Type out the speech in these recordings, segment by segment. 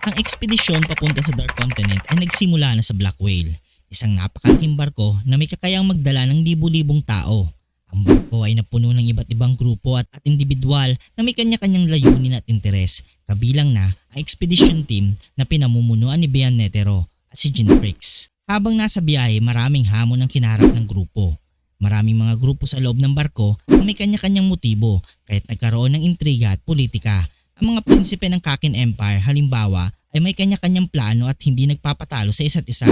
Ang ekspedisyon papunta sa Dark Continent ay nagsimula na sa Black Whale, isang napakalaking barko na may kakayang magdala ng libu-libong tao. Ang barko ay napuno ng iba't ibang grupo at individual na may kanya-kanyang layunin at interes, kabilang na ang expedition team na pinamumunuan ni Bian Netero at si Jean Fricks. Habang nasa biyahe, maraming hamon ang kinaharap ng grupo. Maraming mga grupo sa loob ng barko na may kanya-kanyang motibo, kahit nagkaroon ng intriga at politika. Ang mga prinsipe ng Kakin Empire halimbawa ay may kanya-kanyang plano at hindi nagpapatalo sa isa't isa.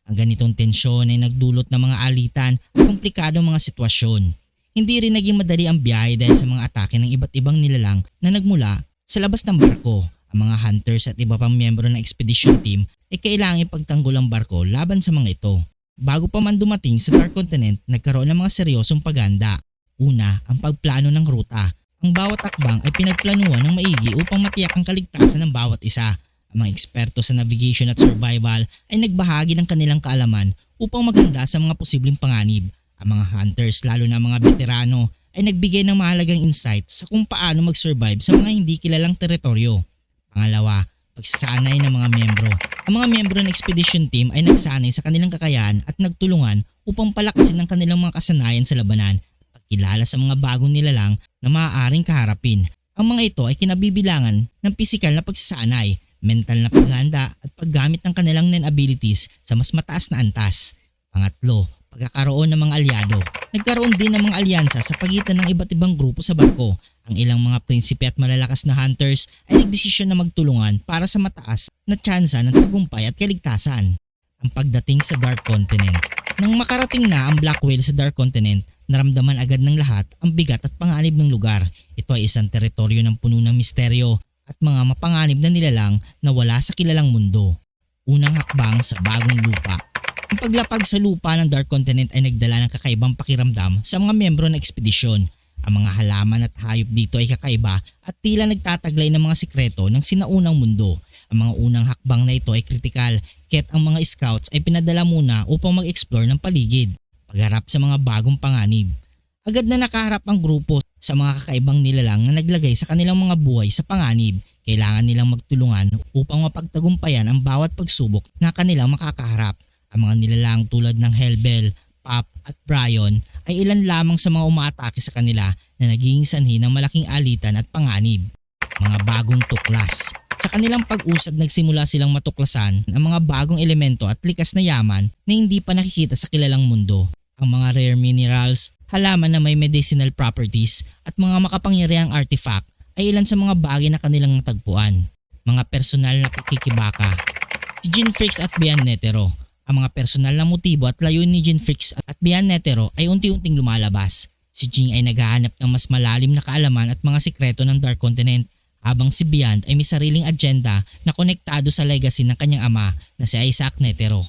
Ang ganitong tensyon ay nagdulot ng mga alitan at komplikadong mga sitwasyon. Hindi rin naging madali ang biyahe dahil sa mga atake ng iba't ibang nilalang na nagmula sa labas ng barko. Ang mga hunters at iba pang miyembro ng expedition team ay kailangang ipagtanggol ang barko laban sa mga ito. Bago pa man dumating sa Dark Continent, nagkaroon ng mga seryosong paghahanda. Una, ang pagplano ng ruta. Ang bawat akbang ay pinagplanuhan ng maigi upang matiyak ang kaligtasan ng bawat isa. Ang mga eksperto sa navigation at survival ay nagbahagi ng kanilang kaalaman upang maghanda sa mga posibleng panganib. Ang mga hunters, lalo na mga veterano, ay nagbigay ng mahalagang insight sa kung paano mag-survive sa mga hindi kilalang teritoryo. Pangalawa, pagsasanay ng mga miyembro. Ang mga miyembro ng expedition team ay nagsanay sa kanilang kakayahan at nagtulungan upang palakasin ang kanilang mga kasanayan sa labanan at pagkilala sa mga bagong nilalang na maaaring kaharapin. Ang mga ito ay kinabibilangan ng pisikal na pagsasanay, mental na paghahanda at paggamit ng kanilang abilities sa mas mataas na antas. Pangatlo, pagkakaroon ng mga alyado. Nagkaroon din ng mga alyansa sa pagitan ng iba't ibang grupo sa barko. Ang ilang mga prinsipe at malalakas na hunters ay nagdesisyon na magtulungan para sa mataas na tsansa ng tagumpay at kaligtasan. Ang pagdating sa Dark Continent. Nang makarating na ang Black Whale sa Dark Continent, naramdaman agad ng lahat ang bigat at panganib ng lugar. Ito ay isang teritoryo ng puno ng misteryo at mga mapanganib na nilalang na wala sa kilalang mundo. Unang hakbang sa bagong lupa. Ang paglapag sa lupa ng Dark Continent ay nagdala ng kakaibang pakiramdam sa mga miyembro ng ekspedisyon. Ang mga halaman at hayop dito ay kakaiba at tila nagtataglay ng mga sikreto ng sinaunang mundo. Ang mga unang hakbang na ito ay kritikal, kaya't ang mga scouts ay pinadala muna upang mag-explore ng paligid. Pagharap sa mga bagong panganib. Agad na nakaharap ang grupo sa mga kakaibang nilalang na naglagay sa kanilang mga buhay sa panganib. Kailangan nilang magtulungan upang mapagtagumpayan ang bawat pagsubok na kanilang makakaharap. Ang mga nilalang tulad ng Hellbell, Pop at Brian ay ilan lamang sa mga umaatake sa kanila na nagiging sanhi ng malaking alitan at panganib. Mga bagong tuklas. Sa kanilang pag-usad nagsimula silang matuklasan ang mga bagong elemento at likas na yaman na hindi pa nakikita sa kilalang mundo. Ang mga rare minerals, halaman na may medicinal properties at mga makapangyarihang artifact ay ilan sa mga bagay na kanilang natagpuan. Mga personal na pakikibaka. Si Jean Fricks at Bian Netero. Ang mga personal na motibo at layunin ni Jean Fricks at Bian Netero ay unti-unting lumalabas. Si Jean ay naghahanap ng mas malalim na kaalaman at mga sikreto ng Dark Continent, habang si Bian ay may sariling agenda na konektado sa legacy ng kanyang ama na si Isaac Netero.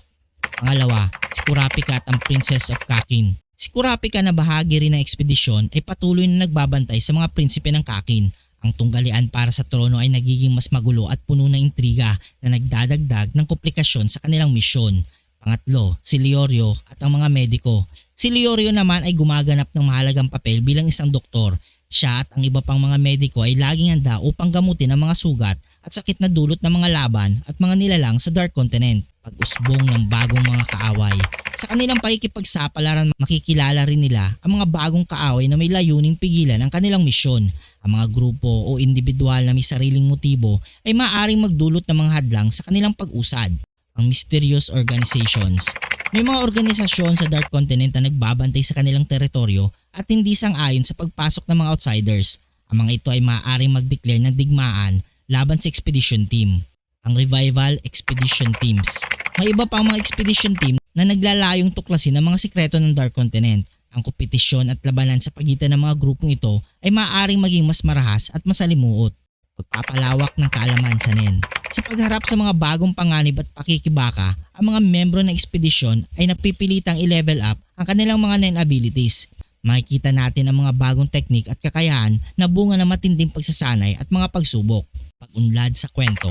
Pangalawa, si Kurapika at ang Princess of Kakin. Si Kurapika na bahagi rin ng ekspedisyon ay patuloy na nagbabantay sa mga prinsipe ng Kakin. Ang tunggalian para sa trono ay nagiging mas magulo at puno ng intriga na nagdadagdag ng komplikasyon sa kanilang misyon. Pangatlo, si Leorio at ang mga mediko. Si Leorio naman ay gumaganap ng mahalagang papel bilang isang doktor. Siya at ang iba pang mga mediko ay laging handa upang gamutin ang mga sugat at sakit na dulot ng mga laban at mga nilalang sa Dark Continent. Pag-usbong ng bagong mga kaaway. Sa kanilang pakikipagsapalaran, makikilala rin nila ang mga bagong kaaway na may layuning pigilan ang kanilang misyon. Ang mga grupo o individual na may sariling motibo ay maaaring magdulot ng mga hadlang sa kanilang pag-usad. Ang mysterious organizations. May mga organisasyon sa Dark Continent na nagbabantay sa kanilang teritoryo at hindi sang-ayon sa pagpasok ng mga outsiders. Ang mga ito ay maaaring mag-declare ng digmaan laban sa expedition team. Ang Revival Expedition Teams. May iba pang mga expedition team na naglalayong tuklasin ang mga sikreto ng Dark Continent. Ang kompetisyon at labanan sa pagitan ng mga grupong ito ay maaaring maging mas marahas at masalimuot. Pagpapalawak ng kaalaman sa NEN. Sa pagharap sa mga bagong panganib at pakikibaka, ang mga membro ng ekspedisyon ay napipilitang i-level up ang kanilang mga NEN abilities. Makikita natin ang mga bagong teknik at kakayahan na bunga ng matinding pagsasanay at mga pagsubok. Pag-unlad sa kwento.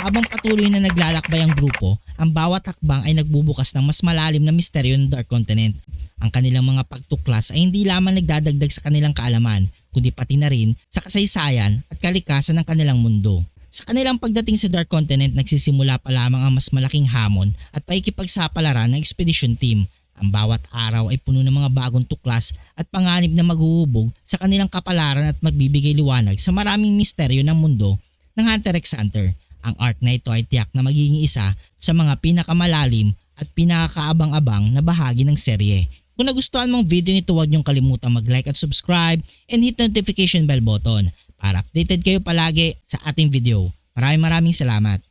Habang patuloy na naglalakbay ang grupo, ang bawat hakbang ay nagbubukas ng mas malalim na misteryo ng Dark Continent. Ang kanilang mga pagtuklas ay hindi lamang nagdadagdag sa kanilang kaalaman, kundi pati na rin sa kasaysayan at kalikasan ng kanilang mundo. Sa kanilang pagdating sa Dark Continent, nagsisimula pa lamang ang mas malaking hamon at pakikipagsapalaran ng expedition team. Ang bawat araw ay puno ng mga bagong tuklas at panganib na maghuhubog sa kanilang kapalaran at magbibigay liwanag sa maraming misteryo ng mundo ng Hunter x Hunter. Ang arc na ito ay tiyak na magiging isa sa mga pinakamalalim at pinakakaabang-abang na bahagi ng serye. Kung nagustuhan mong video ito, huwag niyong kalimutang mag-like at subscribe and hit notification bell button para updated kayo palagi sa ating video. Maraming salamat.